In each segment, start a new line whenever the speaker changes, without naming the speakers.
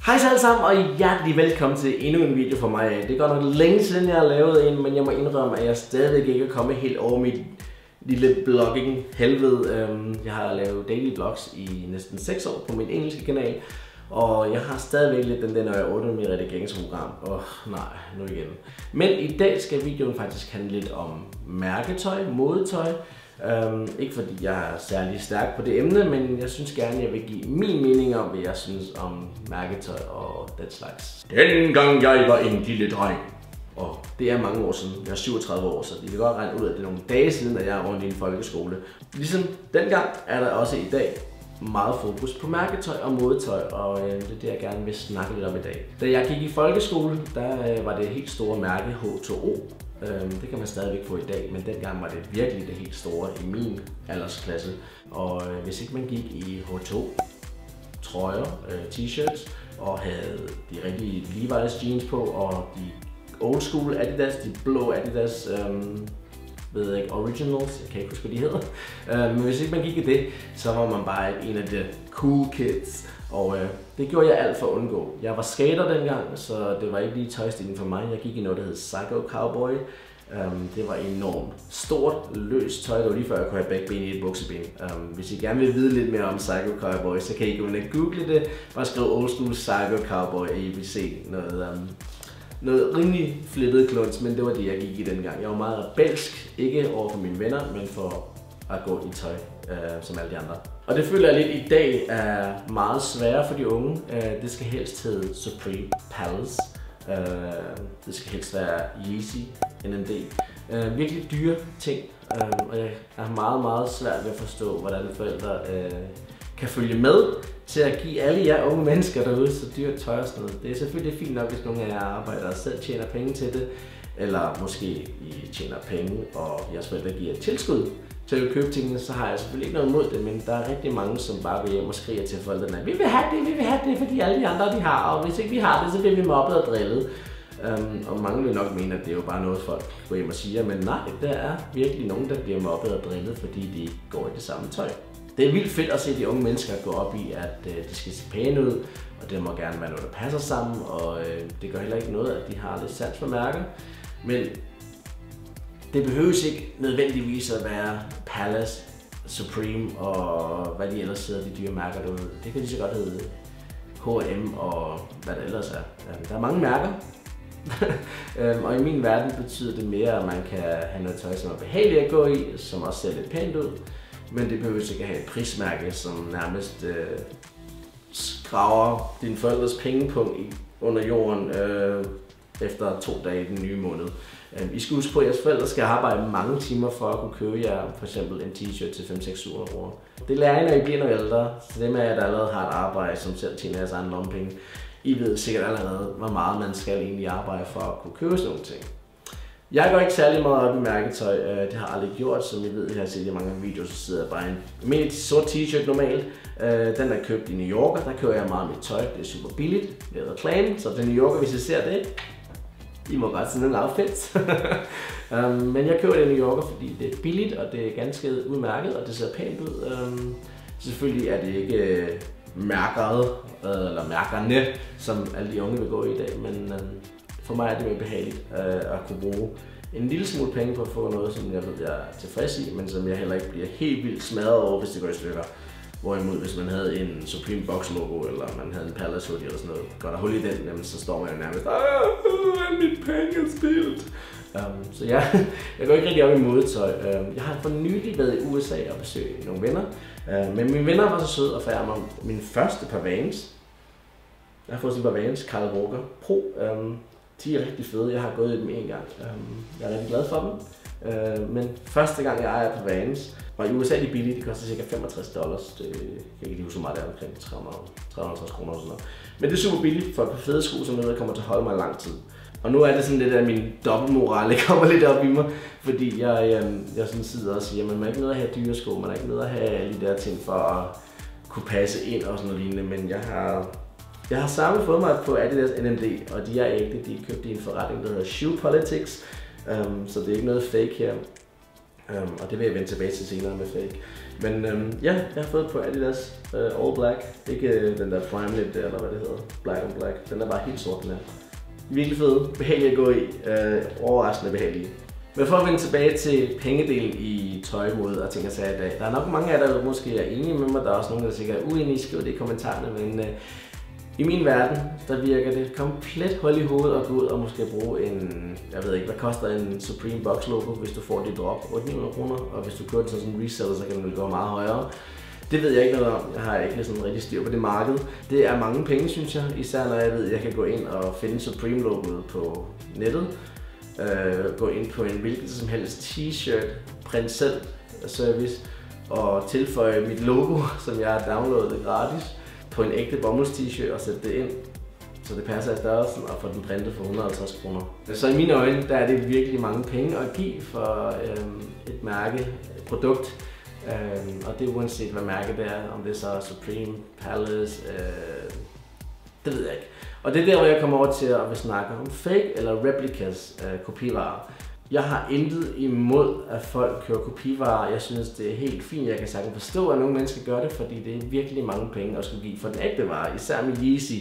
Hej så alle sammen, og hjertelig velkommen til endnu en video fra mig. Det går nok længe siden jeg har lavet en, men jeg må indrømme, at jeg stadig ikke er kommet helt over mit lille blogging helvede. Jeg har lavet daily vlogs i næsten 6 år på min engelske kanal, og jeg har stadigvæk lidt den der, når jeg ordner mit redigeringsprogram. Nej, nu igen. Men i dag skal videoen faktisk handle lidt om mærketøj, modetøj. Ikke fordi jeg er særlig stærk på det emne, men jeg synes gerne, jeg vil give min mening om, hvad jeg synes om mærketøj og den slags. Dengang jeg var en lille dreng, og det er mange år siden, jeg er 37 år, så det kan godt regne ud, at det er nogle dage siden, at jeg er rundt i en folkeskole. Ligesom dengang er der også i dag meget fokus på mærketøj og modetøj, og det er det, jeg gerne vil snakke lidt om i dag. Da jeg gik i folkeskole, der var det helt store mærke H2O. Det kan man stadigvæk få i dag, men dengang var det virkelig det helt store i min aldersklasse. Og hvis ikke man gik i H2 trøjer, t-shirts og havde de rigtige Levi's jeans på og de old school Adidas, de blå Adidas, ved jeg ikke, originals, jeg kan ikke huske, hvad de hedder. Men hvis ikke man gik i det, så var man bare en af de cool kids. Og det gjorde jeg alt for at undgå. Jeg var skater dengang, så det var ikke lige tøjstilen for mig. Jeg gik i noget, der hed Psycho Cowboy. Det var enormt stort, løst tøj. Det var lige før jeg kunne have begge ben i et bukseben. Hvis I gerne vil vide lidt mere om Psycho Cowboy, så kan I gå ind og google det. Bare skriv old school Psycho Cowboy, og I vil se noget rimelig flippet kluns, men det var det, jeg gik i dengang. Jeg var meget rebelsk, ikke over for mine venner, men for at gå i tøj, som alle de andre. Og det føler jeg lidt i dag er meget sværere for de unge. Det skal helst hedde Supreme Palace. Det skal helst være Yeezy, NMD. Virkelig dyre ting, og jeg er meget svært ved at forstå, hvordan forældre kan følge med til at give alle jer unge mennesker derude så dyrt tøj og sådan noget. Det er selvfølgelig fint nok, hvis nogle af jer arbejder og selv tjener penge til det, eller måske I tjener penge, og jeres forældre giver et tilskud til at købe tingene, så har jeg selvfølgelig ikke noget imod det, men der er rigtig mange, som bare vil hjem og skriger til forældrene, vi vil have det, fordi alle de andre de har, og hvis ikke vi har det, så bliver vi mobbet og drillet. Og mange vil nok mene, at det er jo bare noget, folk går hjem og siger, men nej, der er virkelig nogen, der bliver mobbet og drillet, fordi de går i det samme tøj. Det er vildt fedt at se de unge mennesker gå op i, at de skal se pæne ud, og det må gerne være noget, der passer sammen, og det gør heller ikke noget, at de har lidt sans for mærker. Men det behøves ikke nødvendigvis at være Palace, Supreme og hvad de ellers hedder, de dyre mærker derude. Det kan lige så godt hedde H&M og hvad det ellers er. Der er mange mærker, og i min verden betyder det mere, at man kan have noget tøj, som er behageligt at gå i, som også ser lidt pænt ud. Men det behøver ikke at have et prismærke, som nærmest skraver dine forældres pengepunkt under jorden efter 2 dage i den nye måned. I skal huske på, at jeres forældre skal arbejde mange timer for at kunne købe jer for eksempel en t-shirt til 500-600 kroner. Det lærer I, når I bliver noget ældre. Så dem af jer, der allerede har et arbejde, som selv tjener jeres egen lommepenge, I ved sikkert allerede, hvor meget man skal egentlig arbejde for at kunne købe sådan nogle ting. Jeg går ikke særlig meget op i mærketøj, det har jeg aldrig gjort, som I ved, jeg har set i mange videoer, så sidder jeg bare i en almindelig sort t-shirt normalt. Den er købt i New Yorker, der køber jeg meget mit tøj, det er super billigt, det er reklame, så det er New Yorker, hvis I ser det. I må godt se nogle outfits. Men jeg køber det i New Yorker, fordi det er billigt, og det er ganske udmærket, og det ser pænt ud. Selvfølgelig er det ikke mærkeret, eller mærkerne, som alle de unge vil gå i dag, men for mig er det mere behageligt at kunne bruge en lille smule penge på at få noget, som jeg ved, jeg er tilfreds i, men som jeg heller ikke bliver helt vildt smadret over, hvis det går i stykker. Hvorimod, hvis man havde en Supreme Box logo, eller man havde en Palace hoodie eller sådan noget, går der hul i den, jamen, så står man jo nærmest, mit penge er spildt. Så ja, jeg går ikke rigtig op i modetøj. Jeg har for nylig været i USA og besøgt nogle venner, men mine venner var så søde at færre mig min første par Vans. Jeg har fået sådan et par Vans, Kyle Walker Pro. De er rigtig fede, jeg har gået i dem en gang. Jeg er rigtig glad for dem. Men første gang jeg ejer på Vans, og i USA er de billige, de koster ca. $65. Det kan ikke lige huske, hvor meget det er, omkring 350 kroner og sådan noget. Men det er super billigt for et par fede sko, som jeg ved kommer til at holde mig lang tid. Og nu er det sådan lidt af min dobbeltmoral, der kommer lidt op i mig, fordi jeg sådan sidder og siger, at man er ikke nødt at have dyre sko, man er ikke nødt at have alle de der ting for at kunne passe ind og sådan noget lignende, men jeg har sammen fået mig på Adidas NMD, og de er ægte. De købte i en forretning, der hedder Shoe Politics, så det er ikke noget fake her. Og det vil jeg vende tilbage til senere med fake. Men ja, jeg har fået på Adidas All Black. Ikke den der Primelet eller hvad det hedder. Black on Black. Den er bare helt sort, den her. Virkelig fed. Behagelig at gå i. Overraskende behagelig. Men for at vende tilbage til pengedelen i tøjmode og ting og sager i dag. Der er nok mange af jer, der måske er enige med mig. Der er også nogen, der sikkert er uenige. Skriv det i kommentarerne. Men i min verden, der virker det komplet hul i hovedet at gå ud og måske bruge en, jeg ved ikke, hvad koster en Supreme Box logo, hvis du får dit drop, 800 kroner, og hvis du køber den sådan en reseller, så kan den gå meget højere. Det ved jeg ikke noget om. Jeg har ikke sådan rigtig styr på det marked. Det er mange penge, synes jeg, især når jeg ved, at jeg kan gå ind og finde Supreme logoet på nettet. Gå ind på en hvilken som helst t-shirt, print selv service og tilføje mit logo, som jeg har downloadet gratis, på en ægte bomulds t-shirt og sætte det ind, så det passer i størrelsen og få den printet for 150 kroner. Så i mine øjne, der er det virkelig mange penge at give for et mærke, et produkt. Og det er uanset hvad mærke det er, om det er så Supreme, Palace, det ved jeg ikke. Og det er der, hvor jeg kommer over til at vil snakke om fake eller replicas kopivarer. Jeg har intet imod, at folk kører kopivarer. Jeg synes, det er helt fint. Jeg kan sagtens forstå, at nogle mennesker gør det, fordi det er virkelig mange penge at skulle give for den ægte vare, især med Yeezy.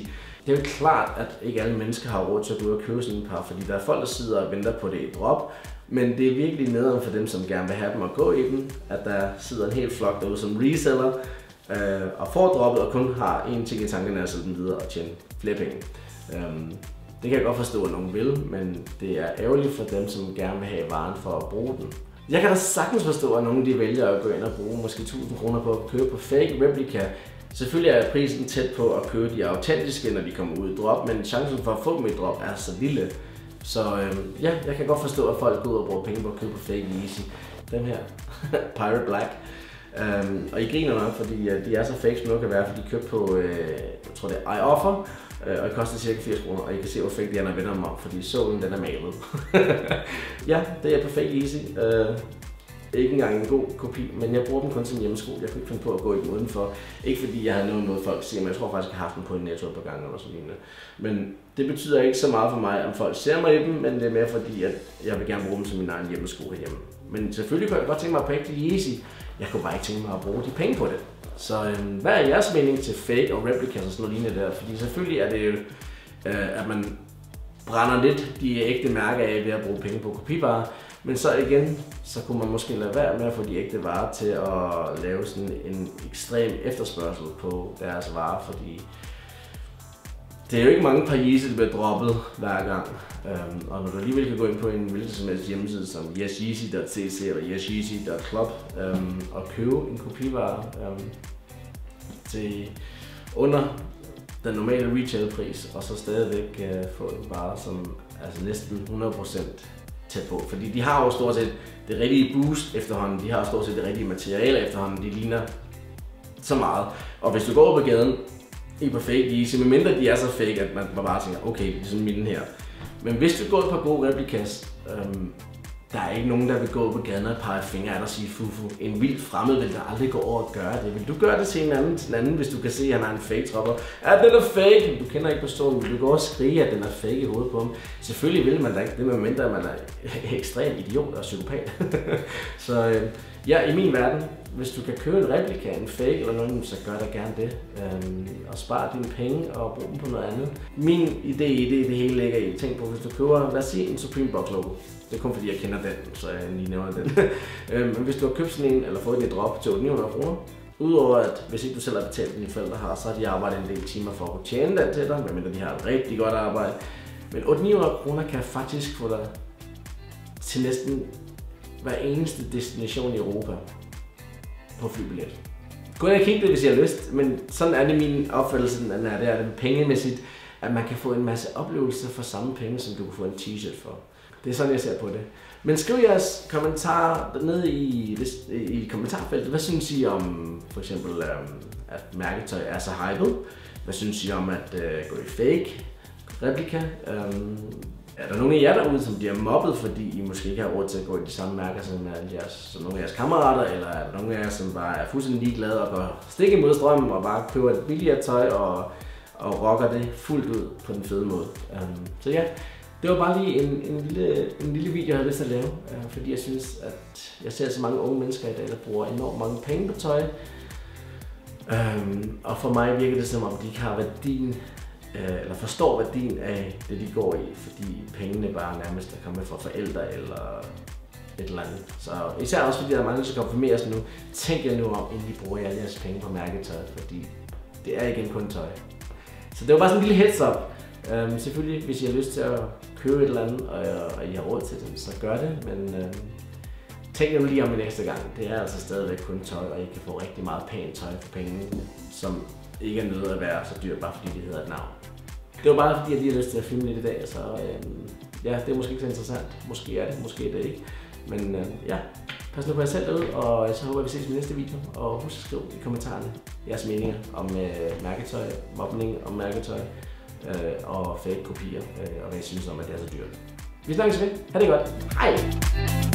Det er jo klart, at ikke alle mennesker har råd til at gå ud og købe sådan et par, fordi der er folk, der sidder og venter på det i drop. Men det er virkelig nederen for dem, som gerne vil have dem og gå i dem, at der sidder en hel flok derude som reseller og får droppet og kun har én ting i tankerne at sælge dem videre og tjene flere penge. Det kan jeg godt forstå, at nogen vil, men det er ærgerligt for dem, som gerne vil have varen for at bruge den. Jeg kan da sagtens forstå, at nogen de vælger at gå ind og bruge måske 1000 kroner på at købe på fake replica. Selvfølgelig er prisen tæt på at købe de autentiske, når de kommer ud i drop, men chancen for at få dem i drop er så lille. Så ja, jeg kan godt forstå, at folk går ud og bruger penge på at købe på fake Yeezy. Den her, Pirate Black. Og I griner nok, fordi de er så fake, som noget kan være, fordi de købt på, jeg tror det er iOffer, og det koster cirka 80 kroner, og I kan se, hvor fake de er, når jeg vender dem om, fordi sålen den er malet. Ja, det er på fake Yeezy. Ikke engang en god kopi, men jeg bruger dem kun som hjemmesko. Jeg kunne ikke finde på at gå i dem udenfor. Ikke fordi jeg har noget folk siger, men jeg tror faktisk, jeg har haft dem på en Netto et par gange eller sådan noget. Men det betyder ikke så meget for mig, om folk ser mig i dem, men det er mere fordi, at jeg vil gerne bruge dem som min egen hjemmesko herhjemme. Men selvfølgelig kunne jeg godt tænke mig at pakke til Yeezy. Jeg kunne bare ikke tænke mig at bruge de penge på det. Så hvad er jeres mening til fake og replicas og sådan noget lignende der? Fordi selvfølgelig er det jo, at man brænder lidt de ægte mærker af ved at bruge penge på kopivarer. Men så igen, så kunne man måske lade være med at få de ægte varer til at lave sådan en ekstrem efterspørgsel på deres varer, fordi det er jo ikke mange par Yeezy, der bliver droppet hver gang. Og når du alligevel kan gå ind på en hvilken som helst hjemmeside som yesyeezy.cc eller yesyeezy.club og købe en kopivare til under den normale retailpris, og så stadigvæk få en vare, som altså næsten 100% tæt på. Fordi de har jo stort set det rigtige boost efterhånden, de har stort set det rigtige materiale efterhånden, de ligner så meget. Og hvis du går på gaden i på fake Yeezy, medmindre de er så fake, at man bare tænker, okay, det er sådan mine her. Men hvis du går på gode replicas, der er ikke nogen, der vil gå på gaden og pege fingre og sige fufu. En vild fremmed vil der aldrig gå over og gøre det. Vil du gøre det til en anden, hvis du kan se, at han har en fake tropper? Ja, den er fake! Du kender ikke personen, vil du gå og skrige, at den er fake i hovedet på ham? Selvfølgelig vil man da ikke det, medmindre man er ekstrem idiot og psykopat. Så ja, i min verden, hvis du kan købe en replika, en fake eller noget, så gør da gerne det. Og spar dine penge og brug dem på noget andet. Min idé i det hele ligger i. Tænk på, hvis du køber, lad os sige, en Supreme Box logo. Det er kun fordi jeg kender den, så jeg lige nævner den. Men hvis du har købt sådan en, eller fået den i drop til 800 kroner, udover at hvis ikke du selv har betalt, dine forældre har, så har de arbejdet en del timer for at kunne tjene den til dig, medmindre de har et rigtig godt arbejde. Men 800 kroner kan faktisk få dig til næsten hver eneste destination i Europa på flybillet. Gå ind og kig det, hvis I har lyst, men sådan er det min opfattelse, det er det pengemæssigt, at man kan få en masse oplevelser for samme penge, som du kan få en t-shirt for. Det er sådan, jeg ser på det. Men skriv jeres kommentarer nede i kommentarfeltet. Hvad synes I om for eksempel, at mærketøj er så hyped? Hvad synes I om at gå i fake replika? Er der nogen af jer derude, som bliver mobbet, fordi I måske ikke har råd til at gå i de samme mærker som nogle af jeres kammerater? Eller er der nogen af jer, som bare er fuldstændig ligeglade og går stik imod strømmen og bare køber et billigere tøj og rocker det fuldt ud på den fede måde? Så ja, Det var bare lige en lille video, jeg havde lyst til at lave, fordi jeg synes, at jeg ser så mange unge mennesker i dag, der bruger enormt mange penge på tøj. Og for mig virker det som om, de ikke har værdien, eller forstår værdien af det, de går i, fordi pengene bare nærmest er kommet fra forældre eller et eller andet. Så især også fordi der er mange, der skal konfirmeres nu. Tænk jer nu om, inden I bruger alle jeres penge på mærketøj, fordi det er igen kun tøj. Så det var bare sådan en lille heads up. Selvfølgelig, hvis I har lyst til at købe et eller andet, og I har råd til det, så gør det, men tænk jer nu lige om en ekstra gang. Det er altså stadigvæk kun tøj, og I kan få rigtig meget pænt tøj for pengene, som ikke er nødt at være så dyrt, bare fordi det hedder et navn. Det var bare fordi, jeg lige har lyst til at filme lidt i dag, så ja, det er måske ikke så interessant. Måske er det, måske er det ikke. Men ja, pas nu på jer selv derude, og så håber jeg, vi ses i næste video. Og husk at skrive i kommentarerne jeres meninger om mærketøj, mobning om mærketøj og fake kopier, og hvad I synes om, at det er så dyrt. Vi snakkes ved. Ha' det godt. Hej!